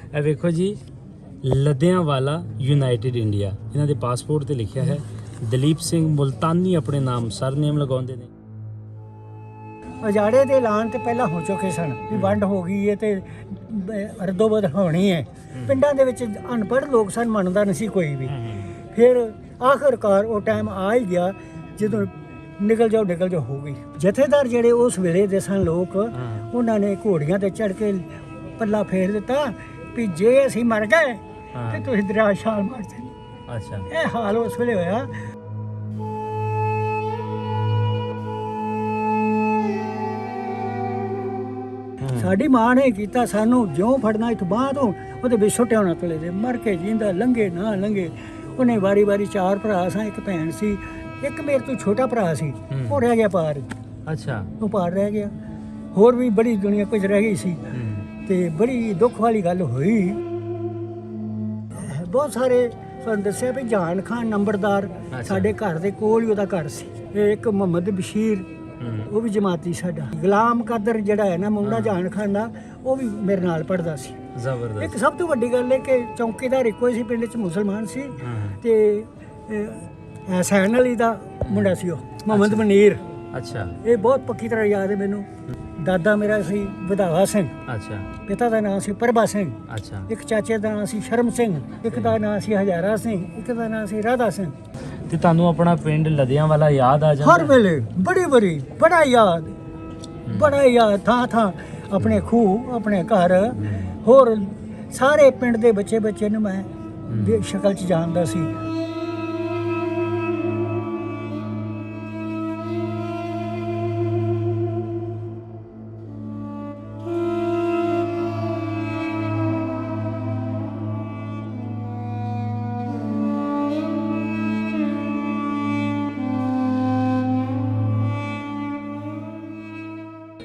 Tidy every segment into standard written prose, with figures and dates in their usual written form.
ਇਹ ਵੇਖੋ ਜੀ, ਲੁਧਿਆਣਾ ਵਾਲਾ ਯੂਨਾਈਟਿਡ ਇੰਡੀਆ, ਇਹਨਾਂ ਦੇ ਪਾਸਪੋਰਟ ਤੇ ਲਿਖਿਆ ਹੈ ਦਲੀਪ ਸਿੰਘ ਮੁਲਤਾਨੀ ਆਪਣੇ ਨਾਮ ਸਰਨੇਮ ਲਗਾਉਂਦੇ ਨੇ। ਉਜਾੜੇ ਦੇ ਐਲਾਨ ਤੇ ਪਹਿਲਾਂ ਹੋ ਚੁੱਕੇ ਸਨ ਵੀ ਵੰਡ ਹੋ ਗਈ ਹੈ ਤੇ ਅਰਦੋਬਦ ਹੋਣੀ ਹੈ। ਪਿੰਡਾਂ ਦੇ ਵਿੱਚ ਅਨਪੜ੍ਹ ਲੋਕ ਸਨ, ਮੰਨਦਾ ਨਹੀਂ ਸੀ ਕੋਈ ਵੀ। ਫਿਰ ਆਖਰਕਾਰ ਉਹ ਟਾਈਮ ਆ ਹੀ ਗਿਆ ਜਦੋਂ ਨਿਕਲ ਜਾਓ ਹੋ ਗਈ। ਜਥੇਦਾਰ ਜਿਹੜੇ ਉਸ ਵੇਲੇ ਦੇ ਸਨ ਲੋਕ, ਉਹਨਾਂ ਨੇ ਘੋੜੀਆਂ ਤੇ ਚੜ੍ਹ ਕੇ ਪੱਲਾ ਫੇਰ ਦਿੱਤਾ ਵੀ ਜੇ ਅਸੀਂ ਮਰ ਗਏ ਤੇ ਤੁਸੀਂ ਦਰਿਆ ਛਾਲ ਮਾਰ ਦੇਣੀ। ਅੱਛਾ, ਇਹ ਹਾਲ ਉਸ ਵੇਲੇ ਹੋਇਆ। ਸਾਡੀ ਮਾਂ ਨੇ ਕੀਤਾ ਸਾਨੂੰ ਜਿਉਂ ਫੜਨਾ ਇੱਥੋਂ ਬਾਂਹ ਤੋਂ ਉਹਦੇ ਵਿੱਚ ਸੁੱਟਿਆ ਹੋਣਾ ਤਲੇ ਦੇ, ਮਰ ਕੇ ਜਿੰਦਾ ਲੰਘੇ ਨਾ ਲੰਘੇ। ਉਹਨੇ ਵਾਰੀ 4 ਭਰਾ ਸਾਂ, ਇੱਕ ਭੈਣ ਸੀ, ਇੱਕ ਮੇਰੇ ਤੋਂ ਛੋਟਾ ਭਰਾ ਸੀ, ਉਹ ਰਹਿ ਗਿਆ ਪਾਰ। ਅੱਛਾ, ਉਹ ਪਾਰ ਰਹਿ ਗਿਆ। ਹੋਰ ਵੀ ਬੜੀ ਦੁਨੀਆ ਕੁਝ ਰਹਿ ਗਈ ਸੀ ਤੇ ਬੜੀ ਦੁੱਖ ਵਾਲੀ ਗੱਲ ਹੋਈ। ਬਹੁਤ ਸਾਰੇ ਤੁਹਾਨੂੰ ਦੱਸਿਆ ਵੀ ਜਾਨ ਖਾਨ ਨੰਬਰਦਾਰ ਸਾਡੇ ਘਰ ਦੇ ਕੋਲ ਹੀ ਉਹਦਾ ਘਰ ਸੀ। ਇੱਕ ਮੁਹੰਮਦ ਬਸ਼ੀਰ, ਉਹ ਵੀ ਜਮਾਤੀ ਸਾਡਾ। ਗੁਲਾਮ ਕਾਦਰ ਜਿਹੜਾ ਹੈ ਨਾ ਮੁੰਡਾ ਜਾਨ ਖਾਨ ਦਾ, ਉਹ ਵੀ ਮੇਰੇ ਨਾਲ ਪੜ੍ਹਦਾ ਸੀ। ਜ਼ਬਰਦਸਤ। ਇੱਕ ਸਭ ਤੋਂ ਵੱਡੀ ਗੱਲ ਹੈ ਕਿ ਚੌਂਕੀਦਾਰ ਇੱਕੋ ਹੀ ਸੀ ਪਿੰਡ 'ਚ, ਮੁਸਲਮਾਨ ਸੀ। ਤੇ ਹਸੈਨ ਅਲੀ ਦਾ ਮੁੰਡਾ ਸੀ ਉਹ, ਮੁਹੰਮਦ ਮਨੀਰ। ਅੱਛਾ, ਇਹ ਬਹੁਤ ਪੱਕੀ ਤਰ੍ਹਾਂ ਯਾਦ ਹੈ ਮੈਨੂੰ। ਦਾਦਾ ਮੇਰਾ ਸੀ ਵਧਾਵਾ ਸਿੰਘ। ਅੱਛਾ, ਪਿਤਾ ਦਾ ਨਾਮ ਸੀ ਪ੍ਰਭਾ ਸਿੰਘ। ਅੱਛਾ, ਇੱਕ ਚਾਚੇ ਦਾ ਨਾਮ ਸੀ ਸ਼ਰਮ ਸਿੰਘ, ਇੱਕ ਦਾ ਨਾਮ ਸੀ ਹਜ਼ਾਰਾ ਸਿੰਘ, ਇੱਕ ਦਾ ਨਾਮ ਸੀ ਰਾਧਾ ਸਿੰਘ। ਤੇ ਤੁਹਾਨੂੰ ਆਪਣਾ ਪਿੰਡ ਲੁਧਿਆਣਾ ਵਾਲਾ ਯਾਦ ਆ ਜਾਂਦਾ? ਹਰ ਵੇਲੇ ਬੜਾ ਯਾਦ ਥਾਂ ਆਪਣੇ ਖੂਹ, ਆਪਣੇ ਘਰ, ਹੋਰ ਸਾਰੇ ਪਿੰਡ ਦੇ ਬੱਚੇ ਨੂੰ ਮੈਂ ਸ਼ਕਲ 'ਚ ਜਾਣਦਾ ਸੀ।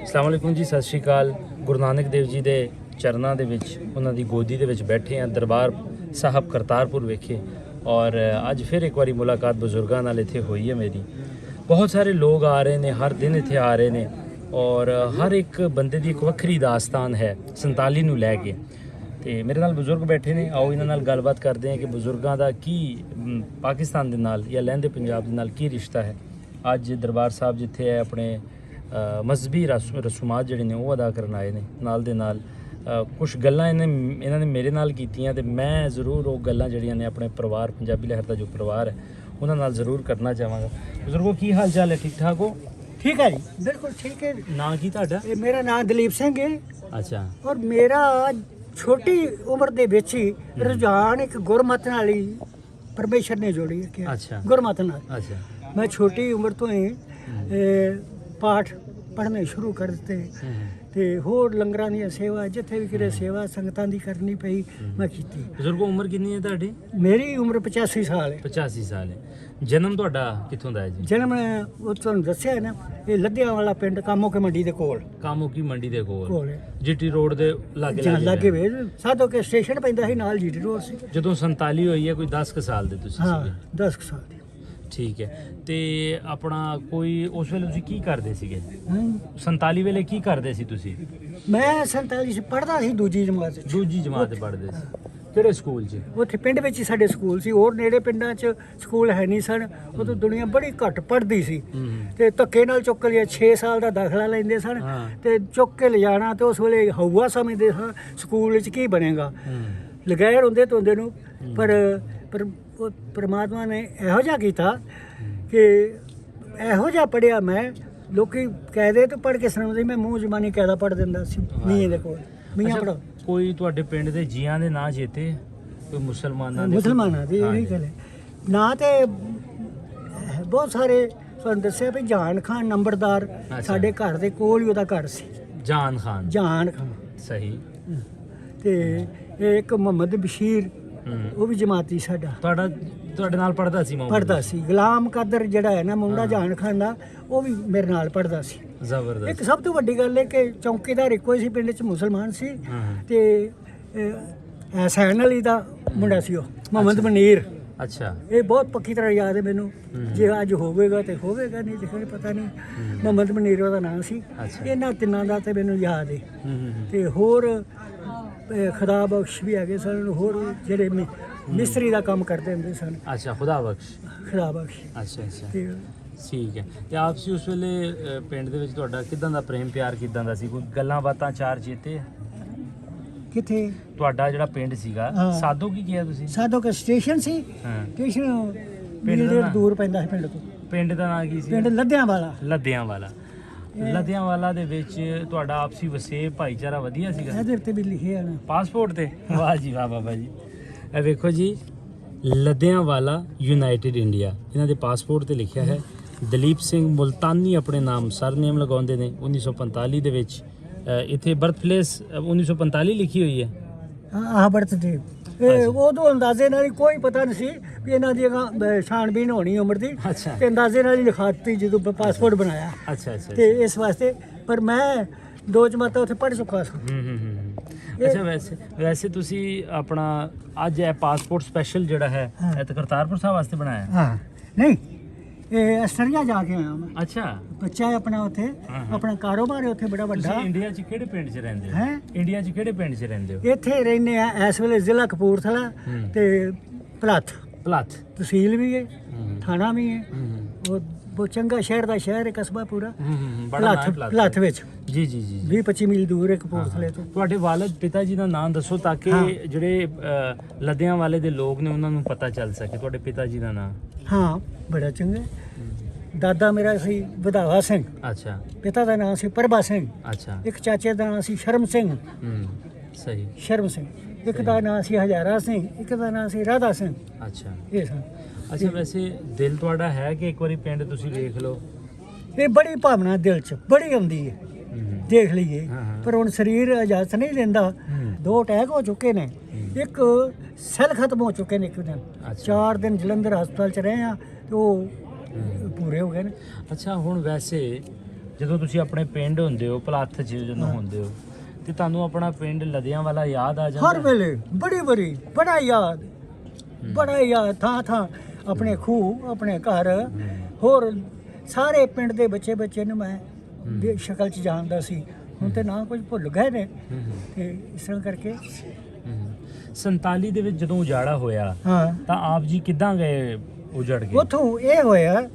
ਅਸਲਾਮ ਵਾਲੇਕੁਮ ਜੀ, ਸਤਿ ਸ਼੍ਰੀ ਅਕਾਲ। ਗੁਰੂ ਨਾਨਕ ਦੇਵ ਜੀ ਦੇ ਚਰਨਾਂ ਦੇ ਵਿੱਚ, ਉਹਨਾਂ ਦੀ ਗੋਦੀ ਦੇ ਵਿੱਚ ਬੈਠੇ ਹਾਂ, ਦਰਬਾਰ ਸਾਹਿਬ ਕਰਤਾਰਪੁਰ ਵਿਖੇ। ਔਰ ਅੱਜ ਫਿਰ ਇੱਕ ਵਾਰੀ ਮੁਲਾਕਾਤ ਬਜ਼ੁਰਗਾਂ ਨਾਲ ਇੱਥੇ ਹੋਈ ਹੈ ਮੇਰੀ। ਬਹੁਤ ਸਾਰੇ ਲੋਕ ਆ ਰਹੇ ਨੇ, ਹਰ ਦਿਨ ਇੱਥੇ ਆ ਰਹੇ ਨੇ, ਔਰ ਹਰ ਇੱਕ ਬੰਦੇ ਦੀ ਇੱਕ ਵੱਖਰੀ ਦਾਸਤਾਨ ਹੈ 47 ਨੂੰ ਲੈ ਕੇ। ਤੇ ਮੇਰੇ ਨਾਲ ਬਜ਼ੁਰਗ ਬੈਠੇ ਨੇ, ਆਓ ਇਹਨਾਂ ਨਾਲ ਗੱਲਬਾਤ ਕਰਦੇ ਹਾਂ ਕਿ ਬਜ਼ੁਰਗਾਂ ਦਾ ਕੀ ਪਾਕਿਸਤਾਨ ਦੇ ਨਾਲ ਜਾਂ ਲਹਿੰਦੇ ਪੰਜਾਬ ਦੇ ਨਾਲ ਕੀ ਰਿਸ਼ਤਾ ਹੈ। ਅੱਜ ਦਰਬਾਰ ਸਾਹਿਬ ਜਿੱਥੇ ਹੈ ਆਪਣੇ ਮਜ਼ਹਬੀ ਰਸੂਮਾਤ ਜਿਹੜੇ ਨੇ ਉਹ ਅਦਾ ਕਰਨ ਆਏ ਨੇ। ਨਾਲ ਦੇ ਨਾਲ ਕੁਛ ਗੱਲਾਂ ਇਹਨਾਂ ਨੇ ਮੇਰੇ ਨਾਲ ਕੀਤੀਆਂ ਤੇ ਮੈਂ ਜ਼ਰੂਰ ਉਹ ਗੱਲਾਂ ਜਿਹੜੀਆਂ ਨੇ ਆਪਣੇ ਪਰਿਵਾਰ, ਪੰਜਾਬੀ ਲਹਿਰ ਦਾ ਜੋ ਪਰਿਵਾਰ ਹੈ, ਉਹਨਾਂ ਨਾਲ ਜ਼ਰੂਰ ਕਰਨਾ ਚਾਹਾਂਗਾ। ਬਜ਼ੁਰਗੋ, ਕੀ ਹਾਲ ਚਾਲ ਹੈ? ਠੀਕ ਠਾਕ ਹੋ? ਠੀਕ ਹੈ ਜੀ, ਬਿਲਕੁਲ ਠੀਕ ਹੈ। ਨਾਂ ਕੀ ਤੁਹਾਡਾ? ਇਹ ਮੇਰਾ ਨਾਮ ਦਲੀਪ ਸਿੰਘ ਹੈ। ਅੱਛਾ। ਔਰ ਮੇਰਾ ਛੋਟੀ ਉਮਰ ਦੇ ਵਿੱਚ ਹੀ ਰੁਝਾਨ ਇੱਕ ਗੁਰਮਤਿ ਨਾਲ ਹੀ ਪਰਮੇਸ਼ਰ ਨੇ ਜੋੜੀ ਹੈ। ਅੱਛਾ, ਗੁਰਮਤਿ ਨਾਲ। ਅੱਛਾ, ਮੈਂ ਛੋਟੀ ਉਮਰ ਤੋਂ ਹੀ ਪਾਠ ਪੜ੍ਹਨੇ ਸ਼ੁਰੂ ਕਰ ਦਿੱਤੇ ਤੇ ਹੋਰ ਲੰਗਰਾਂ ਦੀ ਸੇਵਾ, ਜਿੱਥੇ ਵੀ ਕਿਤੇ ਸੇਵਾ ਸੰਗਤਾਂ ਦੀ ਕਰਨੀ ਪਈ ਮੈਂ ਕੀਤੀ। ਬਜ਼ੁਰਗੋ, ਉਮਰ ਕਿੰਨੀ ਹੈ ਤੁਹਾਡੀ? ਮੇਰੀ ਉਮਰ 85 ਸਾਲ ਹੈ। 85 ਸਾਲ ਹੈ। ਜਨਮ ਤੁਹਾਡਾ ਕਿੱਥੋਂ ਦਾ ਹੈ ਜੀ? ਜਨਮ ਉਹ ਤੁਹਾਨੂੰ ਦੱਸਿਆ ਨਾ, ਇਹ ਲੁਧਿਆਣਾ ਵਾਲਾ ਪਿੰਡ ਕਾਮੋਕੇ ਮੰਡੀ ਦੇ ਕੋਲ। ਕਾਮੋਕੀ ਮੰਡੀ ਦੇ ਕੋਲ ਜੀਟੀ ਰੋਡ ਦੇ ਲਾਗੇ ਵੇ ਸਾਧੋ ਕੇ ਸਟੇਸ਼ਨ ਪੈਂਦਾ ਸੀ, ਨਾਲ ਜੀਟੀ ਰੋਡ ਸੀ। ਜਦੋਂ 47 ਹੋਈ ਹੈ, ਕੋਈ 10 ਕੁ ਸਾਲ ਦੇ ਤੁਸੀਂ? ਹਾਂ, 10 ਸਾਲ ਦੀ। ਠੀਕ ਹੈ। ਤੇ ਆਪਣਾ ਕੋਈ ਉਸ ਵੇਲੇ ਤੁਸੀਂ ਕੀ ਕਰਦੇ ਸੀਗੇ? 47 ਵੇਲੇ ਕੀ ਕਰਦੇ ਸੀ ਤੁਸੀਂ? ਮੈਂ 47 ਚ ਪੜ੍ਹਦਾ ਸੀ, ਦੂਜੀ ਜਮਾਤ ਚ ਪੜ੍ਹਦੇ ਸੀ। ਕਿਹੜੇ ਸਕੂਲ 'ਚ? ਉੱਥੇ ਪਿੰਡ ਵਿੱਚ ਹੀ ਸਾਡੇ ਸਕੂਲ ਸੀ। ਹੋਰ ਨੇੜੇ ਪਿੰਡਾਂ 'ਚ ਸਕੂਲ ਹੈ ਨਹੀਂ ਸਨ। ਉਦੋਂ ਦੁਨੀਆ ਬੜੀ ਘੱਟ ਪੜ੍ਹਦੀ ਸੀ ਤੇ ਧੱਕੇ ਨਾਲ ਚੁੱਕ ਲਿਆ। 6 ਸਾਲ ਦਾ ਦਾਖਲਾ ਲੈਂਦੇ ਸਨ ਤੇ ਚੁੱਕ ਕੇ ਲਿਜਾਣਾ। ਤੇ ਉਸ ਵੇਲੇ ਹਊਆ ਸਮਝਦੇ ਹਾਂ ਸਕੂਲ ਵਿੱਚ ਕੀ ਬਣੇਗਾ, ਲਗਾਇਰ ਹੁੰਦੇ ਧੋਂਦੇ ਨੂੰ। ਪਰ ਪਰਮਾਤਮਾ ਨੇ ਇਹੋ ਜਿਹਾ ਕੀਤਾ ਕਿ ਇਹੋ ਜਿਹਾ ਪੜ੍ਹਿਆ ਮੈਂ, ਲੋਕੀ ਕਾਇਦੇ ਤੋਂ ਪੜ੍ਹ ਕੇ ਸੁਣਾਉਂਦੇ, ਮੈਂ ਮੂੰਹ ਜ਼ਬਾਨੀ ਕਾਇਦਾ ਪੜ੍ਹ ਦਿੰਦਾ ਸੀ ਮੀਆਂ ਦੇ ਕੋਲ। ਮੀਆਂ ਪੜ੍ਹੋ। ਕੋਈ ਤੁਹਾਡੇ ਪਿੰਡ ਦੇ ਜੀਆਂ ਦੇ ਨਾਂ ਚੇਤੇ? ਕੋਈ ਮੁਸਲਮਾਨਾਂ ਦੀ ਇਹੀ ਗੱਲ ਹੈ। ਨਾਂ ਤੇ ਬਹੁਤ ਸਾਰੇ ਤੁਹਾਨੂੰ ਦੱਸਿਆ ਵੀ ਜਾਨ ਖਾਨ ਨੰਬਰਦਾਰ ਸਾਡੇ ਘਰ ਦੇ ਕੋਲ ਹੀ ਉਹਦਾ ਘਰ ਸੀ। ਜਾਨ ਖਾਨ ਸਹੀ। ਤੇ ਇੱਕ ਮੁਹੰਮਦ ਬਸ਼ੀਰ, ਉਹ ਵੀ ਜਮਾਤੀ ਸਾਡਾ। ਤੁਹਾਡੇ ਨਾਲ ਪੜ੍ਹਦਾ ਸੀ? ਗੁਲਾਮ ਕਾਦਰ ਜਿਹੜਾ ਹੈ ਨਾ ਮੁੰਡਾ ਜਾਨ ਖਾਨ ਦਾ, ਉਹ ਵੀ ਮੇਰੇ ਨਾਲ ਪੜ੍ਹਦਾ ਸੀ। ਜ਼ਬਰਦਸਤ। ਇੱਕ ਸਭ ਤੋਂ ਵੱਡੀ ਗੱਲ ਹੈ ਕਿ ਚੌਂਕੀਦਾਰ ਇੱਕੋ ਹੀ ਸੀ ਪਿੰਡ 'ਚ, ਮੁਸਲਮਾਨ ਸੀ। ਤੇ ਹਸੈਨ ਅਲੀ ਦਾ ਮੁੰਡਾ ਸੀ ਉਹ, ਮੁਹੰਮਦ ਮਨੀਰ। ਅੱਛਾ, ਇਹ ਬਹੁਤ ਪੱਕੀ ਤਰ੍ਹਾਂ ਯਾਦ ਹੈ ਮੈਨੂੰ। ਜੇ ਅੱਜ ਹੋਵੇਗਾ ਤੇ ਹੋਵੇਗਾ, ਨਹੀਂ ਤੇ ਕੋਈ ਪਤਾ ਨਹੀਂ। ਮੁਹੰਮਦ ਮਨੀਰ ਉਹਦਾ ਨਾਮ ਸੀ। ਇਹਨਾਂ ਤਿੰਨਾਂ ਦਾ ਤੇ ਮੈਨੂੰ ਯਾਦ ਹੈ। ਤੇ ਹੋਰ ਖੁਦਾ ਬਖਸ਼ ਵੀ ਹੈਗੇ ਸਨ, ਹੋਰ ਜਿਹੜੇ ਮਿਸਤਰੀ ਦਾ ਕੰਮ ਕਰਦੇ ਹੁੰਦੇ ਸਨ। ਅੱਛਾ, ਖੁਦਾ ਬਖਸ਼। ਖੁਦਾ ਬਖਸ਼ ਅੱਛਾ ਅੱਛਾ, ਤੇ ਠੀਕ ਹੈ। ਤੇ ਆਪਸੀ ਉਸ ਵੇਲੇ ਪਿੰਡ ਦੇ ਵਿੱਚ ਤੁਹਾਡਾ ਕਿਦਾਂ ਦਾ ਪ੍ਰੇਮ ਪਿਆਰ ਕਿਦਾਂ ਦਾ ਸੀ? ਕੋਈ ਗੱਲਾਂ ਬਾਤਾਂ ਚਾਰ ਚੇਤੇ ਆ? ਕਿੱਥੇ ਤੁਹਾਡਾ ਜਿਹੜਾ ਪਿੰਡ ਸੀਗਾ, ਹਾਂ। ਸਾਧੋ ਕੀ ਕਿਹਾ ਤੁਸੀਂ? ਸਾਧੋ ਕੇ ਸਟੇਸ਼ਨ ਸੀ, ਹਾਂ। ਸਟੇਸ਼ਨ ਪਿੰਡ ਦਾ ਮੀਲ ਨਾਂ? ਦੂਰ ਪੈਂਦਾ ਸੀ ਪਿੰਡ ਤੋਂ। ਪਿੰਡ ਦਾ ਨਾਂ ਕੀ ਸੀ? ਪਿੰਡ ਲੱਦਿਆਂ ਵਾਲਾ। ਲੱਦਿਆਂ ਵਾਲਾ। ਲੱਦਿਆਂ ਵਾਲਾ ਦੇ ਵਿੱਚ ਤੁਹਾਡਾ ਆਪਸੀ ਵਸੇਬ ਭਾਈਚਾਰਾ ਵਧੀਆ ਸੀਗਾ? ਇਹਦੇ ਉੱਤੇ ਵੀ ਲਿਖਿਆ ਨਾ ਪਾਸਪੋਰਟ ਤੇ? ਵਾਹ ਜੀ ਵਾਹ ਬਾਬਾ ਜੀ। ਇਹ ਵੇਖੋ ਜੀ, ਲੱਦਿਆਂ ਵਾਲਾ ਯੂਨਾਈਟਿਡ ਇੰਡੀਆ, ਇਹਨਾਂ ਦੇ ਪਾਸਪੋਰਟ ਤੇ ਲਿਖਿਆ ਹੈ। ਦਲੀਪ ਸਿੰਘ ਮੁਲਤਾਨੀ ਆਪਣੇ ਨਾਮ ਸਰਨੇਮ ਲਗਾਉਂਦੇ ਨੇ। 1945 ਦੇ ਵਿੱਚ ਇੱਥੇ ਬਰਥ ਪਲੇਸ 1945 ਲਿਖੀ ਹੋਈ ਹੈ। ਆਹ ਬਰਥਡੇ ਇਹ ਉਦੋਂ ਅੰਦਾਜ਼ੇ ਨਾਲ ਹੀ ਕੋਈ ਪਤਾ ਨਹੀਂ ਸੀ ਵੀ ਇਹਨਾਂ ਦੀ ਛਾਣਬੀਨ ਹੋਣੀ ਉਮਰ ਦੀ, ਅੱਛਾ। ਤੇ ਅੰਦਾਜ਼ੇ ਨਾਲ ਹੀ ਲਿਖਾਤੀ ਜਦੋਂ ਪਾਸਪੋਰਟ ਬਣਾਇਆ। ਅੱਛਾ ਅੱਛਾ। ਤੇ ਇਸ ਵਾਸਤੇ ਪਰ ਮੈਂ 2 ਜਮਾਤਾਂ ਉੱਥੇ ਪੜ੍ਹ ਚੁੱਕਾ ਸੀ। ਅੱਛਾ, ਵੈਸੇ ਤੁਸੀਂ ਆਪਣਾ ਅੱਜ ਇਹ ਪਾਸਪੋਰਟ ਸਪੈਸ਼ਲ ਜਿਹੜਾ ਹੈ ਹਾਂ। ਇਹ ਤਾਂ ਕਰਤਾਰਪੁਰ ਸਾਹਿਬ ਵਾਸਤੇ ਬਣਾਇਆ? ਹਾਂ, ਨਹੀਂ ਇਹ ਆਸਟਰੀਆ ਜਾ ਕੇ ਆਇਆ ਮੈਂ। ਅੱਛਾ। ਬੱਚਾ ਹੈ ਆਪਣਾ ਉੱਥੇ, ਹਾਂ। ਆਪਣਾ ਕਾਰੋਬਾਰ ਹੈ ਉੱਥੇ ਬੜਾ ਵੱਡਾ। ਤੁਸੀਂ ਇੰਡੀਆ 'ਚ ਕਿਹੜੇ ਪਿੰਡ 'ਚ ਰਹਿੰਦੇ ਹੋ? ਹੈਂ? ਇੰਡੀਆ 'ਚ ਕਿਹੜੇ ਪਿੰਡ 'ਚ ਰਹਿੰਦੇ ਹੋ? ਇੱਥੇ ਰਹਿੰਦੇ ਆ ਇਸ ਵੇਲੇ ਜ਼ਿਲ੍ਹਾ ਕਪੂਰਥਲਾ ਹੂੰ। ਤੇ ਭਲੱਥ ਪਲਾਥ। ਤਹਿਸੀਲ ਵੀ ਹੈ, ਹੂੰ। ਥਾਣਾ ਵੀ ਹੈ। ਹੂੰ। ਉਹ ਬਹੁਤ ਚੰਗਾ ਸ਼ਹਿਰ ਦਾ ਸ਼ਹਿਰ ਹੈ, ਕਸਬਾ ਪੂਰਾ। ਬੜਾ ਨਾਮ ਹੈ ਭਲੱਥ ਭਲੱਥ ਵਿੱਚ ਜੀ ਜੀ ਜੀ ਜੀ। 20-25 ਮੀਲ ਦੂਰ ਹੈ ਕਪੂਰਥਲੇ ਤੋਂ। ਤੁਹਾਡੇ ਵਾਲਦ ਪਿਤਾ ਜੀ ਦਾ ਨਾਮ ਦੱਸੋ ਤਾਂ ਕਿ ਹਾਂ। ਜਿਹੜੇ ਲੱਦਿਆਂ ਵਾਲੇ ਦੇ ਲੋਕ ਨੇ ਉਹਨਾਂ ਨੂੰ ਪਤਾ ਚੱਲ ਸਕੇ ਤੁਹਾਡੇ ਪਿਤਾ ਜੀ ਦਾ ਨਾਮ। ਹਾਂ, ਬੜਾ ਚੰਗਾ। ਦਾਦਾ ਮੇਰਾ ਸੀ ਵਧਾਵਾ ਸਿੰਘ, ਅੱਛਾ ਪਿਤਾ ਦਾ ਨਾਮ ਸੀ ਪ੍ਰਭਾ ਸਿੰਘ। ਅੱਛਾ। ਇੱਕ ਚਾਚੇ ਦਾ ਨਾਮ ਸੀ ਸ਼ਰਮ ਸਿੰਘ, ਸਹੀ। ਸ਼ਰਮ ਸਿੰਘ। ਇੱਕ ਦਾ ਨਾਮ ਸੀ ਹਜ਼ਾਰਾ ਸਿੰਘ, ਇੱਕ ਦਾ ਨਾਮ ਸੀ ਰਾਧਾ ਸਿੰਘ। ਅੱਛਾ ਇਹ ਸਨ। ਅੱਛਾ, ਵੈਸੇ ਦਿਲ ਤੁਹਾਡਾ ਹੈ ਕਿ ਇੱਕ ਵਾਰੀ ਪਿੰਡ ਤੁਸੀਂ ਵੇਖ ਲਓ? ਇਹ ਬੜੀ ਭਾਵਨਾ ਦਿਲ 'ਚ ਬੜੀ ਆਉਂਦੀ ਹੈ, ਦੇਖ ਲਈਏ। ਹਾਂ, ਹਾਂ। ਪਰ ਹੁਣ ਸਰੀਰ ਇਜਾਜ਼ਤ ਨਹੀਂ ਦਿੰਦਾ। 2 ਅਟੈਕ ਹੋ ਚੁੱਕੇ ਨੇ, ਇੱਕ ਸੈੱਲ ਖਤਮ ਹੋ ਚੁੱਕੇ ਨੇ ਇੱਕ ਦਿਨ। ਅੱਛਾ। 4 ਦਿਨ ਜਲੰਧਰ ਹਸਪਤਾਲ 'ਚ ਰਹੇ ਆ ਤੇ ਉਹ ਪੂਰੇ ਹੋ ਗਏ ਨੇ। ਅੱਛਾ, ਹੁਣ ਵੈਸੇ ਜਦੋਂ ਤੁਸੀਂ ਆਪਣੇ ਪਿੰਡ ਹੁੰਦੇ ਹੋ, ਭਲੱਥ 'ਚ ਜਦੋਂ ਹੁੰਦੇ ਹੋ, ਤੇ ਤੁਹਾਨੂੰ ਆਪਣਾ ਪਿੰਡ ਲਦਿਆਂ ਵਾਲਾ ਯਾਦ ਆ ਜਾਂਦਾ? ਹਰ ਵੇਲੇ ਬੜੀ ਬੜਾ ਯਾਦ ਥਾਂ ਥਾਂ ਆਪਣੇ ਖੂਹ, ਆਪਣੇ ਘਰ, ਹੋਰ ਸਾਰੇ ਪਿੰਡ ਦੇ ਬੱਚੇ ਨੂੰ ਮੈਂ ਸ਼ਕਲ 'ਚ ਜਾਣਦਾ ਸੀ। ਹੁਣ ਤੇ ਨਾ ਕੁਝ ਭੁੱਲ ਗਏ ਨੇ। ਤੇ ਇਸ ਤਰ੍ਹਾਂ ਕਰਕੇ 47 ਦੇ ਵਿੱਚ ਜਦੋਂ ਉਜਾੜਾ ਹੋਇਆ ਹਾਂ, ਤਾਂ ਆਪ ਜੀ ਕਿੱਦਾਂ ਗਏ ਉਜੜ ਕੇ? ਉੱਥੋਂ ਇਹ ਹੋਇਆ,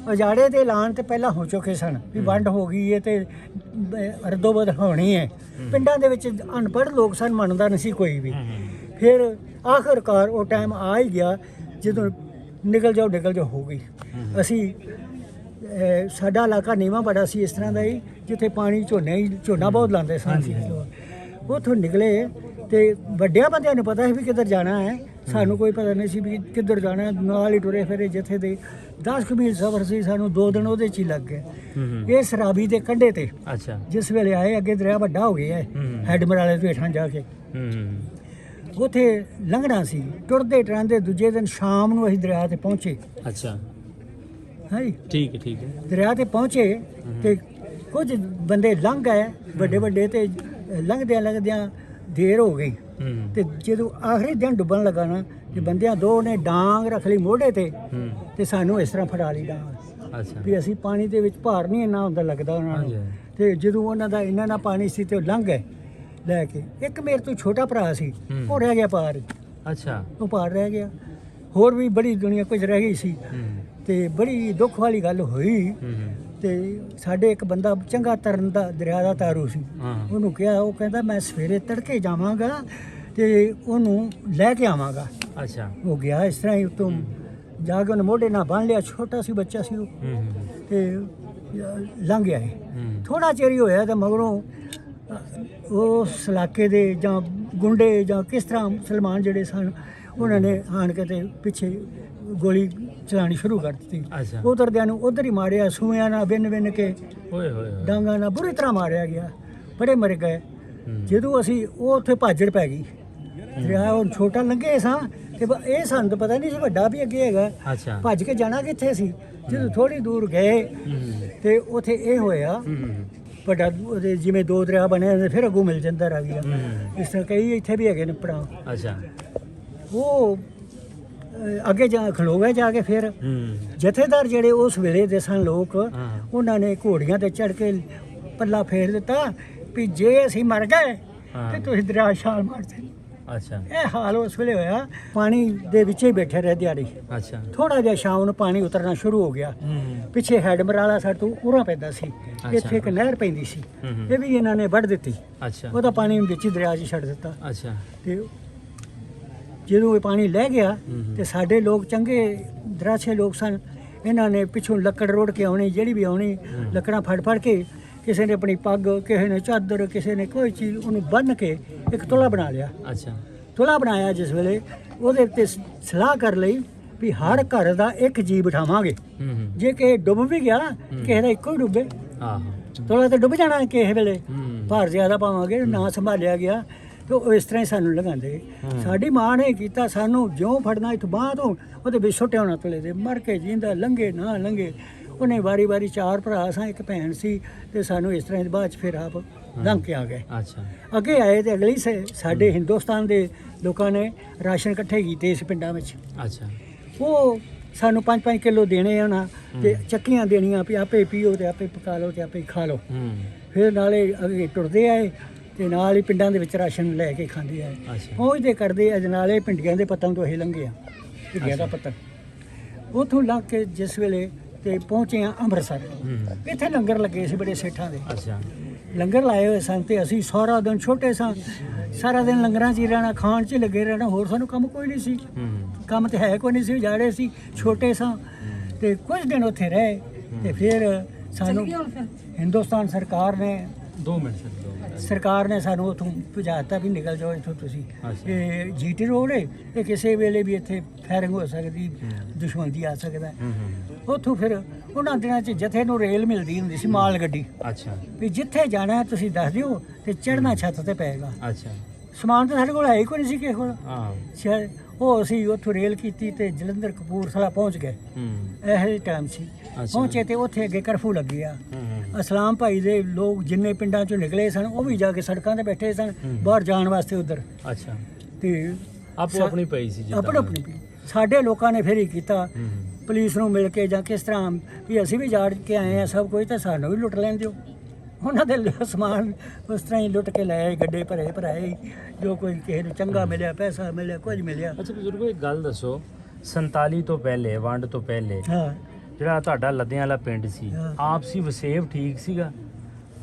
ਉਜਾੜੇ ਦੇ ਐਲਾਨ ਤੇ ਪਹਿਲਾਂ ਹੋ ਚੁੱਕੇ ਸਨ ਵੀ ਵੰਡ ਹੋ ਗਈ ਹੈ ਤੇ ਅਰਦੋਬਦ ਹੋਣੀ ਹੈ। ਪਿੰਡਾਂ ਦੇ ਵਿੱਚ ਅਨਪੜ੍ਹ ਲੋਕ ਸਨ, ਮੰਨਦਾ ਨਹੀਂ ਸੀ ਕੋਈ ਵੀ। ਫਿਰ ਆਖਰਕਾਰ ਉਹ ਟਾਈਮ ਆ ਹੀ ਗਿਆ ਜਦੋਂ ਨਿਕਲ ਜਾਓ ਹੋ ਗਈ। ਅਸੀਂ ਸਾਡਾ ਇਲਾਕਾ ਨੀਵਾਂ ਬੜਾ ਸੀ, ਇਸ ਤਰ੍ਹਾਂ ਦਾ ਹੀ ਜਿੱਥੇ ਪਾਣੀ ਝੋਨਾ ਬਹੁਤ ਲਾਉਂਦੇ ਸਨ ਅਸੀਂ ਲੋਕ। ਉੱਥੋਂ ਨਿਕਲੇ ਤੇ ਵੱਡਿਆਂ ਬੰਦਿਆਂ ਨੂੰ ਪਤਾ ਸੀ ਵੀ ਕਿੱਧਰ ਜਾਣਾ ਹੈ, ਸਾਨੂੰ ਕੋਈ ਪਤਾ ਨਹੀਂ ਸੀ ਵੀ ਕਿੱਧਰ ਜਾਣਾ। ਨਾਲ ਹੀ ਟੁਰੇ ਫਿਰੇ ਜਿੱਥੇ ਦੇ 10 ਮੀਲ ਸਫ਼ਰ ਸੀ, ਸਾਨੂੰ 2 ਦਿਨ ਉਹਦੇ 'ਚ ਹੀ ਲੱਗ ਗਏ। ਇਹ ਸਰਾਬੀ ਦੇ ਕੰਢੇ ਤੇ ਅੱਛਾ। ਜਿਸ ਵੇਲੇ ਆਏ, ਅੱਗੇ ਦਰਿਆ ਵੱਡਾ ਹੋ ਗਿਆ ਹੈ ਹੈਡ ਮਰਾਲੇ ਤੋਂ ਹੇਠਾਂ ਜਾ ਕੇ। ਉੱਥੇ ਲੰਘਣਾ ਸੀ, ਟੁਰਦੇ ਟਰਾਂਦੇ ਦੂਜੇ ਦਿਨ ਸ਼ਾਮ ਨੂੰ ਅਸੀਂ ਦਰਿਆ ਤੇ ਪਹੁੰਚੇ। ਅੱਛਾ, ਹਾਂਜੀ, ਠੀਕ ਹੈ। ਦਰਿਆ ਤੇ ਪਹੁੰਚੇ ਤੇ ਕੁਝ ਬੰਦੇ ਲੰਘ ਗਏ ਵੱਡੇ ਤੇ ਲੰਘਦਿਆਂ ਦੇਰ ਹੋ ਗਈ। ਤੇ ਜਦੋਂ ਆਖਰੀ ਦਿਨ ਡੁੱਬਣ ਲੱਗਾ ਨਾ, ਤੇ ਬੰਦਿਆਂ 2 ਨੇ ਡਾਂਗ ਰੱਖ ਲਈ ਮੋਢੇ ਤੇ ਸਾਨੂੰ ਇਸ ਤਰ੍ਹਾਂ ਫੜਾ ਲਈ ਡਾਂਗ। ਅੱਛਾ। ਵੀ ਅਸੀਂ ਪਾਣੀ ਦੇ ਵਿੱਚ ਭਾਰ ਨਹੀਂ ਇੰਨਾ ਹੁੰਦਾ ਲੱਗਦਾ ਉਹਨਾਂ ਨੂੰ। ਤੇ ਜਦੋਂ ਉਹਨਾਂ ਦਾ ਇੰਨਾ ਨਾ ਪਾਣੀ ਸੀ ਤੇ ਉਹ ਲੰਘ ਗਏ ਲੈ ਕੇ। ਇੱਕ ਮੇਰੇ ਤੋਂ ਛੋਟਾ ਭਰਾ ਸੀ, ਉਹ ਰਹਿ ਗਿਆ ਪਾਰ ਹੀ। ਅੱਛਾ। ਉਹ ਪਾਰ ਰਹਿ ਗਿਆ। ਹੋਰ ਵੀ ਬੜੀ ਦੁਨੀਆ ਕੁਝ ਰਹਿ ਗਈ ਸੀ ਤੇ ਬੜੀ ਦੁੱਖ ਵਾਲੀ ਗੱਲ ਹੋਈ। ਤੇ ਸਾਡੇ ਇੱਕ ਬੰਦਾ ਚੰਗਾ ਤਰਨ ਦਾ ਦਰਿਆ ਦਾ ਤਾਰੂ ਸੀ, ਉਹਨੂੰ ਕਿਹਾ, ਉਹ ਕਹਿੰਦਾ ਮੈਂ ਸਵੇਰੇ ਤੜਕੇ ਜਾਵਾਂਗਾ ਤੇ ਉਹਨੂੰ ਲੈ ਕੇ ਆਵਾਂਗਾ। ਅੱਛਾ। ਉਹ ਗਿਆ ਇਸ ਤਰ੍ਹਾਂ ਹੀ, ਉੱਤੋਂ ਜਾ ਕੇ ਉਹਨੇ ਮੋਢੇ ਨਾਲ ਬੰਨ੍ਹ ਲਿਆ। ਛੋਟਾ ਸੀ ਬੱਚਾ ਸੀ ਉਹ, ਤੇ ਲੰਘ ਗਿਆ। ਥੋੜਾ ਚਿਰ ਹੀ ਹੋਇਆ ਤੇ ਮਗਰੋਂ ਉਸ ਇਲਾਕੇ ਦੇ ਜਾਂ ਗੁੰਡੇ ਜਾਂ ਕਿਸ ਤਰ੍ਹਾਂ ਮੁਸਲਮਾਨ ਜਿਹੜੇ ਸਨ, ਉਹਨਾਂ ਨੇ ਆਣ ਕੇ ਤੇ ਪਿੱਛੇ ਗੋਲੀ ਚਲਾਣੀ ਸ਼ੁਰੂ ਕਰ ਦਿੱਤੀ। ਉਧਰਦਿਆਂ ਨੂੰ ਉਧਰ ਹੀ ਮਾਰਿਆ, ਸੂਇਆਂ ਨਾਲ ਬਿੰਨ ਕੇ, ਡਾਂਗਾਂ ਨਾਲ ਬੁਰੀ ਤਰ੍ਹਾਂ ਮਾਰਿਆ ਗਿਆ। ਬੜੇ ਮਰ ਗਏ। ਜਦੋਂ ਅਸੀਂ ਉਹ ਉੱਥੇ ਭਾਜੜ ਪੈ ਗਈ, ਦਰਿਆ ਹੁਣ ਛੋਟਾ ਲੰਘੇ ਸਾਂ ਤੇ ਇਹ ਸਾਨੂੰ ਤਾਂ ਪਤਾ ਨਹੀਂ ਸੀ ਵੱਡਾ ਵੀ ਅੱਗੇ ਹੈਗਾ। ਭੱਜ ਕੇ ਜਾਣਾ ਕਿੱਥੇ ਸੀ। ਜਦੋਂ ਥੋੜੀ ਦੂਰ ਗਏ ਤੇ ਉੱਥੇ ਇਹ ਹੋਇਆ, ਵੱਡਾ ਉਹਦੇ ਜਿਵੇਂ 2 ਦਰਿਆ ਬਣੇ ਫਿਰ ਅੱਗੋਂ ਮਿਲ ਜਾਂਦਾ ਆ ਗਿਆ। ਇਸ ਤਰ੍ਹਾਂ ਕਈ ਇੱਥੇ ਵੀ ਹੈਗੇ ਨੇ ਪੜਾ। ਅੱਛਾ। ਉਹ ਅੱਗੇ ਜਾ ਖਲੋ ਗਏ ਜਾ ਕੇ। ਫਿਰ ਜਥੇਦਾਰ ਜਿਹੜੇ ਉਸ ਵੇਲੇ ਦੇ ਸਨ ਲੋਕ, ਉਹਨਾਂ ਨੇ ਘੋੜੀਆਂ ਤੇ ਚੜ੍ਹ ਕੇ ਪੱਲਾ ਫੇਰ ਦਿੱਤਾ ਵੀ ਜੇ ਅਸੀਂ ਮਰ ਗਏ ਹਾਂ। ਤੇ ਤੁਸੀਂ ਦਰਿਆ ਛਾਲ ਮਾਰਦੇ। ਅੱਛਾ ਇਹ ਹਾਲ ਉਸ ਵੇਲੇ ਹੋਇਆ, ਪਾਣੀ ਦੇ ਵਿੱਚ ਹੀ ਬੈਠੇ ਰਹੇ ਦਿਹਾੜੀ। ਅੱਛਾ ਥੋੜਾ ਜਿਹਾ ਸ਼ਾਮ ਨੂੰ ਪਾਣੀ ਉਤਰਨਾ ਸ਼ੁਰੂ ਹੋ ਗਿਆ। ਪਿੱਛੇ ਹੈਡਮਰਾਲਾ ਸਾਡੇ ਤੋਂ ਉਰਾਂ ਪੈਂਦਾ ਸੀ, ਇੱਥੇ ਇੱਕ ਨਹਿਰ ਪੈਂਦੀ ਸੀ, ਇਹ ਵੀ ਇਹਨਾਂ ਨੇ ਵੱਢ ਦਿੱਤੀ। ਅੱਛਾ ਉਹਦਾ ਪਾਣੀ ਵਿੱਚ ਹੀ ਦਰਿਆ 'ਚ ਛੱਡ ਦਿੱਤਾ। ਅੱਛਾ ਤੇ ਜਦੋਂ ਇਹ ਪਾਣੀ ਲੈ ਗਿਆ ਤੇ ਸਾਡੇ ਲੋਕ ਚੰਗੇ ਦਰਾਛੇ ਲੋਕ ਸਨ, ਇਹਨਾਂ ਨੇ ਪਿੱਛੋਂ ਲੱਕੜ ਰੋੜ ਕੇ ਆਉਣੀ, ਜਿਹੜੀ ਵੀ ਆਉਣੀ ਲੱਕੜਾਂ ਫੜ ਫੜ ਕੇ, ਕਿਸੇ ਨੇ ਆਪਣੀ ਪੱਗ, ਕਿਸੇ ਨੇ ਚਾਦਰ, ਕਿਸੇ ਨੇ ਕੋਈ ਚੀਜ਼, ਉਹਨੂੰ ਬੰਨ੍ਹ ਕੇ ਇੱਕ ਤੁਲਾ ਬਣਾ ਲਿਆ। ਅੱਛਾ ਤੁਲਾ ਬਣਾਇਆ ਜਿਸ ਵੇਲੇ, ਉਹਦੇ ਉੱਤੇ ਸਲਾਹ ਕਰ ਲਈ ਵੀ ਹਰ ਘਰ ਦਾ ਇੱਕ ਜੀ ਬਿਠਾਵਾਂਗੇ, ਜੇ ਕਿ ਡੁੱਬ ਵੀ ਗਿਆ ਕਿਸੇ ਦਾ ਇੱਕੋ ਹੀ ਡੁੱਬੇ। ਤੁਲਾ ਤਾਂ ਡੁੱਬ ਜਾਣਾ ਕਿਸੇ ਵੇਲੇ, ਭਾਰ ਜ਼ਿਆਦਾ ਪਾਵਾਂਗੇ, ਨਾ ਸੰਭਾਲਿਆ ਗਿਆ ਤੇ ਉਹ ਇਸ ਤਰ੍ਹਾਂ ਹੀ ਸਾਨੂੰ ਲਗਾਉਂਦੇ। ਸਾਡੀ ਮਾਂ ਨੇ ਕੀਤਾ, ਸਾਨੂੰ ਜਿਉਂ ਫੜਨਾ ਇੱਥੋਂ ਬਾਂਹ ਤੋਂ ਉਹਦੇ ਵਿੱਚ ਸੁੱਟਿਆ ਹੋਣਾ ਤੁਲੇ ਦੇ, ਮਰ ਕੇ ਜਿੰਦਾ ਲੰਘੇ ਨਾ ਲੰਘੇ। ਉਹਨੇ ਵਾਰੀ ਵਾਰੀ 4 ਭਰਾ ਸਾਂ, ਇੱਕ ਭੈਣ ਸੀ, ਤੇ ਸਾਨੂੰ ਇਸ ਤਰ੍ਹਾਂ ਬਾਅਦ 'ਚ ਫਿਰ ਆਪ ਲੰਘ ਕੇ ਆ ਗਏ। ਅੱਛਾ ਅੱਗੇ ਆਏ ਤੇ ਅਗਲੀ ਸਾਡੇ ਹਿੰਦੁਸਤਾਨ ਦੇ ਲੋਕਾਂ ਨੇ ਰਾਸ਼ਨ ਇਕੱਠੇ ਕੀਤੇ ਇਸ ਪਿੰਡਾਂ ਵਿੱਚ। ਅੱਛਾ ਉਹ ਸਾਨੂੰ 5-5 ਕਿਲੋ ਦੇਣੇ ਉਹਨਾਂ, ਤੇ ਚੱਕੀਆਂ ਦੇਣੀਆਂ ਵੀ ਆਪੇ ਪੀਓ ਤੇ ਆਪੇ ਪਕਾ ਲਓ ਤੇ ਆਪੇ ਖਾ ਲਓ। ਫਿਰ ਨਾਲੇ ਅੱਗੇ ਟੁਰਦੇ ਆਏ ਤੇ ਨਾਲ ਹੀ ਪਿੰਡਾਂ ਦੇ ਵਿੱਚ ਰਾਸ਼ਨ ਲੈ ਕੇ ਖਾਂਦੇ ਆਏ। ਪਹੁੰਚਦੇ ਕਰਦੇ ਅੱਜ ਨਾਲੇ ਪਿੰਡੀਆਂ ਦੇ ਪੱਤਨ ਤੋਂ ਇਹ ਲੰਘੇ ਆ, ਪਿੰਡੀਆਂ ਦਾ ਪੱਤਨ। ਉੱਥੋਂ ਲੰਘ ਕੇ ਜਿਸ ਵੇਲੇ ਤੇ ਪਹੁੰਚੇ ਆ ਅੰਮ੍ਰਿਤਸਰ, ਇੱਥੇ ਲੰਗਰ ਲੱਗੇ ਸੀ ਬੜੇ ਸੇਠਾਂ ਦੇ। ਅੱਛਾ ਲੰਗਰ ਲਾਏ ਹੋਏ ਸਨ ਤੇ ਅਸੀਂ ਸਾਰਾ ਦਿਨ, ਛੋਟੇ ਸਾਂ, ਸਾਰਾ ਦਿਨ ਲੰਗਰਾਂ 'ਚ ਹੀ ਰਹਿਣਾ, ਖਾਣ 'ਚ ਹੀ ਲੱਗੇ ਰਹਿਣਾ, ਹੋਰ ਸਾਨੂੰ ਕੰਮ ਕੋਈ ਨਹੀਂ ਸੀ। ਕੰਮ ਤੇ ਹੈ ਕੋਈ ਨਹੀਂ ਸੀ, ਉਜਾੜੇ ਸੀ, ਛੋਟੇ ਸਾਂ। ਤੇ ਕੁਝ ਦਿਨ ਉੱਥੇ ਰਹੇ ਤੇ ਫਿਰ ਸਾਨੂੰ ਹਿੰਦੁਸਤਾਨ ਸਰਕਾਰ ਨੇ 2 ਮਿੰਟ ਸਰਕਾਰ ਨੇ ਸਾਨੂੰ ਉੱਥੋਂ ਭਜਾਤਾ ਵੀ ਨਿਕਲ ਜਾਓ ਇੱਥੋਂ ਤੁਸੀਂ। ਇਹ ਜੀਟੀ ਰੋਡ ਹੈ, ਇਹ ਕਿਸੇ ਵੇਲੇ ਵੀ ਇੱਥੇ ਫਾਇਰਿੰਗ ਹੋ ਸਕਦੀ, ਦੁਸ਼ਮਣ ਦੀ ਆ ਸਕਦਾ। ਉੱਥੋਂ ਫਿਰ ਉਹਨਾਂ ਦਿਨਾਂ 'ਚ ਜਥੇ ਨੂੰ ਰੇਲ ਮਿਲਦੀ ਹੁੰਦੀ ਸੀ, ਮਾਲ ਗੱਡੀ। ਅੱਛਾ ਵੀ ਜਿੱਥੇ ਜਾਣਾ ਤੁਸੀਂ ਦੱਸ ਦਿਓ ਤੇ ਚੜ੍ਹਨਾ ਛੱਤ ਤੇ ਪਏਗਾ। ਅੱਛਾ ਸਮਾਨ ਤਾਂ ਸਾਡੇ ਕੋਲ ਹੈ ਹੀ ਕੋਈ ਨਹੀਂ ਸੀ ਕਿਸੇ ਕੋਲ। ਹਾਂ ਉਹ ਅਸੀਂ ਉੱਥੋਂ ਰੇਲ ਕੀਤੀ ਤੇ ਜਲੰਧਰ ਕਪੂਰਥਲਾ ਪਹੁੰਚ ਗਏ। ਇਹੋ ਟਾਈਮ ਸੀ, ਪਹੁੰਚੇ ਤੇ ਉੱਥੇ ਅੱਗੇ ਕਰਫਿਊ ਲੱਗੀ ਆ। ਅਸਲਾਮ ਭਾਈ ਦੇ ਲੋਕ ਜਿੰਨੇ ਪਿੰਡਾਂ ਚੋਂ ਨਿਕਲੇ ਸਨ, ਉਹ ਵੀ ਜਾ ਕੇ ਸੜਕਾਂ ਤੇ ਬੈਠੇ ਸਨ ਬਾਹਰ ਜਾਣ ਵਾਸਤੇ ਉਧਰ। ਅੱਛਾ ਤੇ ਆਪੋ ਆਪਣੀ ਪਈ ਸੀ ਜਿੱਦਾਂ ਆਪਣੀ ਸਾਡੇ ਲੋਕਾਂ ਨੇ ਫਿਰ ਹੀ ਕੀਤਾ, ਪੁਲਿਸ ਨੂੰ ਮਿਲ ਕੇ ਜਾਂ ਕਿਸ ਤਰ੍ਹਾਂ ਵੀ ਅਸੀਂ ਵੀ ਜਾੜ ਕੇ ਆਏ ਆ ਸਭ ਕੁਝ, ਤਾਂ ਸਾਨੂੰ ਵੀ ਲੁੱਟ ਲੈਣ ਦਿਓ। ਉਹਨਾਂ ਦੇ ਸਮਾਨ ਉਸ ਤਰ੍ਹਾਂ ਹੀ ਲੁੱਟ ਕੇ ਲੈ ਆਏ, ਗੱਡੇ ਭਰਾਏ, ਜੋ ਕੋਈ ਕਿਸੇ ਨੂੰ ਚੰਗਾ ਮਿਲਿਆ, ਪੈਸਾ ਮਿਲਿਆ, ਕੁਝ ਮਿਲਿਆ। ਅੱਛਾ ਬਜ਼ੁਰਗੋ, ਇੱਕ ਗੱਲ ਦੱਸੋ, 47 ਤੋਂ ਪਹਿਲੇ, ਵੰਡ ਤੋਂ ਪਹਿਲੇ, ਹਾਂ, ਜਿਹੜਾ ਤੁਹਾਡਾ ਲੱਦਿਆਂ ਵਾਲਾ ਪਿੰਡ ਸੀ, ਆਪਸੀ ਵਸੇਬ ਠੀਕ ਸੀਗਾ?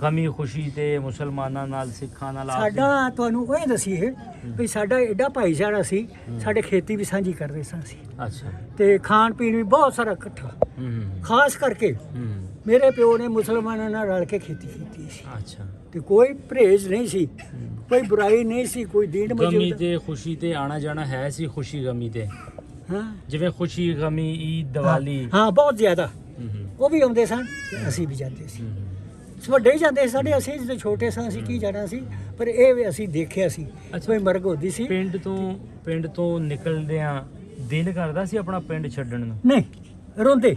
ਗਮੀ ਖੁਸ਼ੀ ਤੇ ਮੁਸਲਮਾਨਾਂ ਨਾਲ, ਸਿੱਖਾਂ ਨਾਲ ਸਾਡਾ ਤੁਹਾਨੂੰ ਉਹ ਦੱਸੀਏ ਵੀ ਸਾਡਾ ਐਡਾ ਭਾਈਚਾਰਾ ਸੀ, ਸਾਡੇ ਖੇਤੀ ਵੀ ਸਾਂਝੀ ਕਰਦੇ ਸਾਂ ਅਸੀਂ। ਅੱਛਾ ਤੇ ਖਾਣ ਪੀਣ ਵੀ ਬਹੁਤ ਸਾਰਾ ਇਕੱਠਾ। ਖਾਸ ਕਰਕੇ ਮੇਰੇ ਪਿਓ ਨੇ ਮੁਸਲਮਾਨਾਂ ਨਾਲ ਰਲ ਕੇ ਖੇਤੀ ਕੀਤੀ ਸੀ। ਅੱਛਾ ਤੇ ਕੋਈ ਪਰਹੇਜ਼ ਨਹੀਂ ਸੀ, ਕੋਈ ਬੁਰਾਈ ਨਹੀਂ ਸੀ, ਕੋਈ ਦੀਨ ਗਮੀ ਮੌਜੂਦ। ਤੇ ਖੁਸ਼ੀ ਤੇ ਆਣਾ ਜਾਣਾ ਹੈ ਸੀ, ਖੁਸ਼ੀ ਗਮੀ ਤੇ, ਹਾਂ ਜਿਵੇਂ ਖੁਸ਼ੀ ਗਮੀ, ਈਦ, ਦੀਵਾਲੀ। ਹਾਂ ਬਹੁਤ ਜ਼ਿਆਦਾ। ਉਹ ਵੀ ਆਉਂਦੇ ਸਨ ਤੇ ਅਸੀਂ ਵੀ ਜਾਂਦੇ ਸੀ, ਵੱਡੇ ਹੀ ਜਾਂਦੇ ਸੀ ਸਾਡੇ। ਅਸੀਂ ਜਦੋਂ ਛੋਟੇ ਸਾਂ ਅਸੀਂ ਕੀ ਜਾਣਾ ਸੀ, ਪਰ ਇਹ ਵੀ ਅਸੀਂ ਦੇਖਿਆ ਸੀ, ਕੋਈ ਮਰਗ ਹੁੰਦੀ ਸੀ। ਪਿੰਡ ਤੋਂ ਨਿਕਲਦਿਆਂ ਦਿਲ ਕਰਦਾ ਸੀ ਆਪਣਾ ਪਿੰਡ ਛੱਡਣ ਨੂੰ? ਨਹੀਂ, ਰੋਂਦੇ।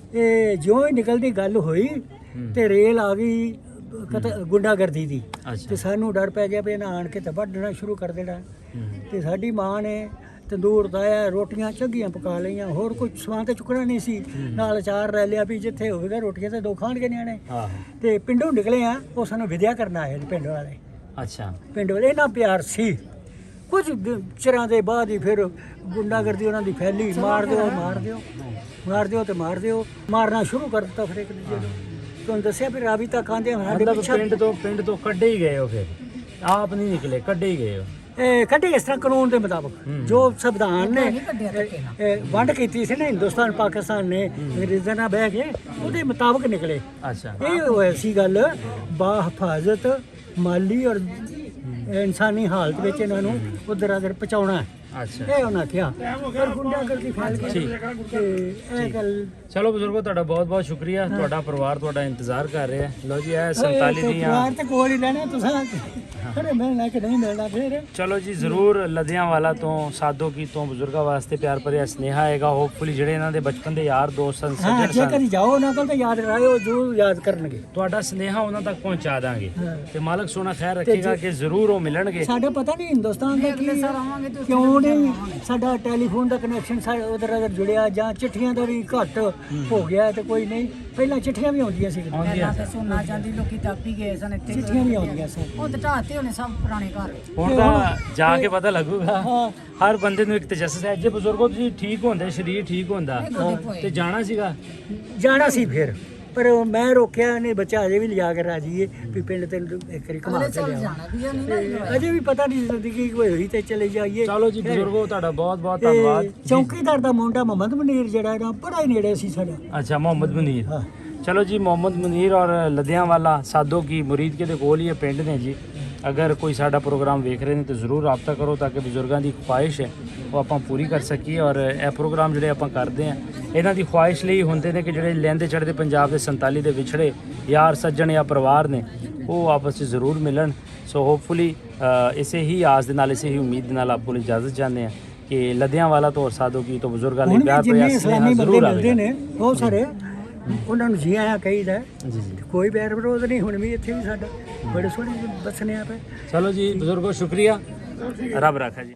ਇਹ ਜਿਉਂ ਹੀ ਨਿਕਲਦੀ ਗੱਲ ਹੋਈ ਤੇ ਰੇਲ ਆ ਗਈ ਗੁੰਡਾਗਰਦੀ ਦੀ, ਤੇ ਸਾਨੂੰ ਡਰ ਪੈ ਗਿਆ ਵੀ ਇਹਨਾਂ ਆਣ ਕੇ ਤਾਂ ਵੱਢਣਾ ਸ਼ੁਰੂ ਕਰ ਦੇਣਾ। ਤੇ ਸਾਡੀ ਮਾਂ ਨੇ ਤੰਦੂਰ ਦਾਇਆ, ਰੋਟੀਆਂ ਚੰਗੀਆਂ ਪਕਾ ਲਈਆਂ, ਹੋਰ ਕੋਈ ਸਮਾਨ ਤਾਂ ਚੁੱਕਣਾ ਨਹੀਂ ਸੀ, ਨਾਲ ਅਚਾਰ ਲੈ ਲਿਆ ਵੀ ਜਿੱਥੇ ਹੋਵੇਗਾ ਰੋਟੀਆਂ ਤੇ 2 ਖਾਣਗੇ ਨਿਆਣੇ। ਤੇ ਪਿੰਡੋਂ ਨਿਕਲੇ ਆ, ਉਹ ਸਾਨੂੰ ਵਿਦਿਆ ਕਰਨ ਆਏ ਨੇ ਪਿੰਡ ਵਾਲੇ। ਅੱਛਾ ਪਿੰਡ ਵਾਲੇ ਇੰਨਾ ਪਿਆਰ ਸੀ। ਕੁਝ ਚਿਰਾਂ ਦੇ ਬਾਅਦ ਹੀ ਫਿਰ ਗੁੰਡਾਗਰਦੀ ਉਹਨਾਂ ਦੀ ਫੈਲੀ, ਮਾਰ ਦਿਓ ਤੇ ਮਾਰ ਦਿਓ, ਮਾਰਨਾ ਸ਼ੁਰੂ ਕਰ ਦਿੱਤਾ ਫਿਰ ਇੱਕ ਦੂਜੇ ਨੂੰ। ਤੁਹਾਨੂੰ ਦੱਸਿਆ ਵੀ ਰਾਵੀ ਤੱਕ ਆਂਦੇ ਸਾਡੇ ਪਿੰਡ ਤੋਂ ਕੱਢੇ ਹੀ ਗਏ ਹੋ, ਫਿਰ ਆਪ ਨਹੀਂ ਨਿਕਲੇ, ਕੱਢੇ ਹੀ ਗਏ ਹੋ? ਕੱਢੇ ਇਸ ਤਰ੍ਹਾਂ ਕਾਨੂੰਨ ਦੇ ਮੁਤਾਬਕ, ਜੋ ਸੰਵਿਧਾਨ ਨੇ ਵੰਡ ਕੀਤੀ ਸੀ ਨਾ ਹਿੰਦੁਸਤਾਨ ਪਾਕਿਸਤਾਨ ਨੇ ਅੰਗਰੇਜ਼ਾਂ ਨਾਲ ਬਹਿ ਕੇ, ਉਹਦੇ ਮੁਤਾਬਕ ਨਿਕਲੇ। ਅੱਛਾ ਇਹ ਹੋਇਆ ਸੀ ਗੱਲ, ਬਾਹਿਫਾਜ਼ਤ ਮਾਲੀ ਔਰ ਇਨਸਾਨੀ ਹਾਲਤ ਵਿੱਚ ਇਹਨਾਂ ਨੂੰ ਉਧਰ ਅਦਰ ਪਹੁੰਚਾਉਣਾ। ਅੱਛਾ ਇਹ ਉਹਨਾਂ ਕਿਹਾ, ਪਰ ਗੁੰਡਾਗਰਦੀ ਫੈਲ ਗਈ ਤੇ ਇਹ ਗੱਲ। ਚਲੋ ਬਜ਼ੁਰਗੋ, ਤੁਹਾਡਾ ਬਹੁਤ ਬਹੁਤ ਸ਼ੁਕਰੀਆ। ਤੁਹਾਡਾ ਪਰਿਵਾਰ ਤੁਹਾਡਾ ਇੰਤਜ਼ਾਰ ਕਰ ਰਿਹਾ। ਲਓ ਜੀ, ਇਹ 47 ਦੀਆਂ ਪਰਿਵਾਰ ਤੇ ਕੋਲ ਹੀ ਲੈਣਾ ਤੁਸੀਂ, ਖੜੇ ਮਿਲਣਾ ਕਿ ਨਹੀਂ ਮਿਲਣਾ ਫਿਰ। ਚਲੋ ਜੀ, ਜ਼ਰੂਰ ਲੁਧਿਆਣਾ ਵਾਲਾ ਤੋਂ, ਸਾਦੋਕੀ ਤੋਂ ਬਜ਼ੁਰਗਾਂ ਵਾਸਤੇ ਪਿਆਰ ਭਰਿਆ ਸੁਨੇਹਾ ਆਏਗਾ। ਹੋਪਫੁਲੀ ਜਿਹੜੇ ਇਹਨਾਂ ਦੇ ਬਚਪਨ ਦੇ ਯਾਰ ਦੋਸਤ ਸਨ, ਹਾਂ, ਜੇ ਕਦੀ ਜਾਓ ਉਹਨਾਂ ਕੋਲ ਤਾਂ ਯਾਦ ਰਾਇਓ, ਜ਼ਰੂਰ ਯਾਦ ਕਰਨਗੇ। ਤੁਹਾਡਾ ਸੁਨੇਹਾ ਉਹਨਾਂ ਤੱਕ ਪਹੁੰਚਾ ਦਾਂਗੇ ਤੇ ਮਾਲਕ ਸੋਨਾ ਖੈਰ ਰੱਖੇਗਾ ਕਿ ਜ਼ਰੂਰ ਉਹ ਮਿਲਣਗੇ। ਸਾਡੇ ਪਤਾ ਨਹੀਂ ਹਿੰਦੁਸਤਾਨ ਦਾ ਕਿਉਂ ਨਹੀਂ ਸਾਡਾ ਟੈਲੀਫੋਨ ਦਾ ਕਨੈਕਸ਼ਨ ਉਧਰ ਜੁੜਿਆ ਜਾਂ ਚਿੱਠੀਆਂ ਦਾ ਵੀ ਘੱਟ ਹੋ ਗਿਆ ਤੇ ਕੋਈ ਨਹੀਂ। ਪਹਿਲਾਂ ਚਿੱਠੀਆਂ ਵੀ ਆਉਂਦੀਆਂ ਸੀ, ਪਹਿਲਾਂ ਤੇ ਸੋਨਾ ਚਾਂਦੀ ਲੋਕੀ ਟੱਪ ਹੀ ਗਏ ਸਨ ਇੱਥੇ। ਚਿੱਠੀਆਂ ਵੀ ਆਉਂਦੀਆਂ ਸਨ। ਉਹ ਤੇ ਢਾਤੇ ਹੋਣੇ ਸਭ ਪੁਰਾਣੇ ਘਰ। ਹੁਣ ਤਾਂ ਜਾ ਕੇ ਪਤਾ ਲੱਗੂਗਾ। ਹਾਂ। ਹਰ ਬੰਦੇ ਨੂੰ ਇੱਕ ਤਜੱਸਸ ਹੈ। ਜੇ ਬਜ਼ੁਰਗੋ ਤੁਸੀਂ ਠੀਕ ਹੁੰਦੇ, ਸਰੀਰ ਠੀਕ ਹੁੰਦਾ ਤੇ ਜਾਣਾ ਸੀਗਾ। ਜਾਣਾ ਸੀ ਫਿਰ, ਪਰ ਮੈਂ ਰੋਕਿਆ ਨਹੀਂ। ਬੱਚਾ ਅਜੇ ਵੀ ਲਿਜਾ ਕੇ ਰਾਜੀ ਹੈ ਵੀ ਪਿੰਡ ਤੇ ਇੱਕ ਵਾਰੀ ਘੁਮਾ ਕੇ ਲਿਆ। ਜਾਣਾ ਵੀ ਨਹੀਂ ਨਾ ਅਜੇ ਵੀ ਪਤਾ ਨਹੀਂ ਜ਼ਿੰਦਗੀ ਕੋਈ ਹੋਈ ਤੇ ਚਲੇ ਜਾਈਏ। ਚਲੋ ਜੀ ਬਜ਼ੁਰਗੋ, ਤੁਹਾਡਾ ਬਹੁਤ ਬਹੁਤ ਧੰਨਵਾਦ। ਚੌਕੀਦਾਰ ਦਾ ਮੁੰਡਾ ਮੁਹੰਮਦ ਮਨੀਰ ਜਿਹੜਾ ਨਾ ਬੜਾ ਹੀ ਨੇੜੇ ਸੀ ਸਾਡਾ। अच्छा, मोहम्मद मुनीर। हाँ। चलो जी, मोहम्मद मुनीर और लुधियावाला साधो की मुरीद के कोल ही पिंड ने जी। अगर कोई साडा प्रोग्राम वेख रहे हैं तो ज़रूर रब्ता करो ताकि बजुर्गों की ख्वाहिश है वो आप पूरी कर सकीए। और यह प्रोग्राम जोड़े आप करते हैं इन्हों की ख्वाहिश लिए होंगे ने कि जोड़े लैंदे चढ़ते पंजाब के 47 के विछड़े यार सज्जन या परिवार ने वो आपस में ज़रूर मिलन। सो होपफुली इसे ही आस दे नाल, इसे ही उम्मीद दे नाल आपको इजाज़त चाहते हैं कि लुधियावाला तो और साधो की तो बजुर्गों लिए प्यार प्रयास इस्लामी बंदे जरूर मिलते आएगा। ਨੇ ਬਹੁਤ ਸਾਰੇ, ਉਹਨਾਂ ਨੂੰ ਜੀ ਆਇਆ ਕਹੀਦਾ। जी जी। ਕੋਈ ਬੈਰ ਵਿਰੋਧ ਨਹੀਂ। ਹੁਣ ਵੀ ਇੱਥੇ ਵੀ ਸਾਡਾ ਬੜੇ ਸੋਹਣੇ ਬਸਨੇ ਆ ਪਏ। चलो जी बुजुर्गो, शुक्रिया, रब रखा जी।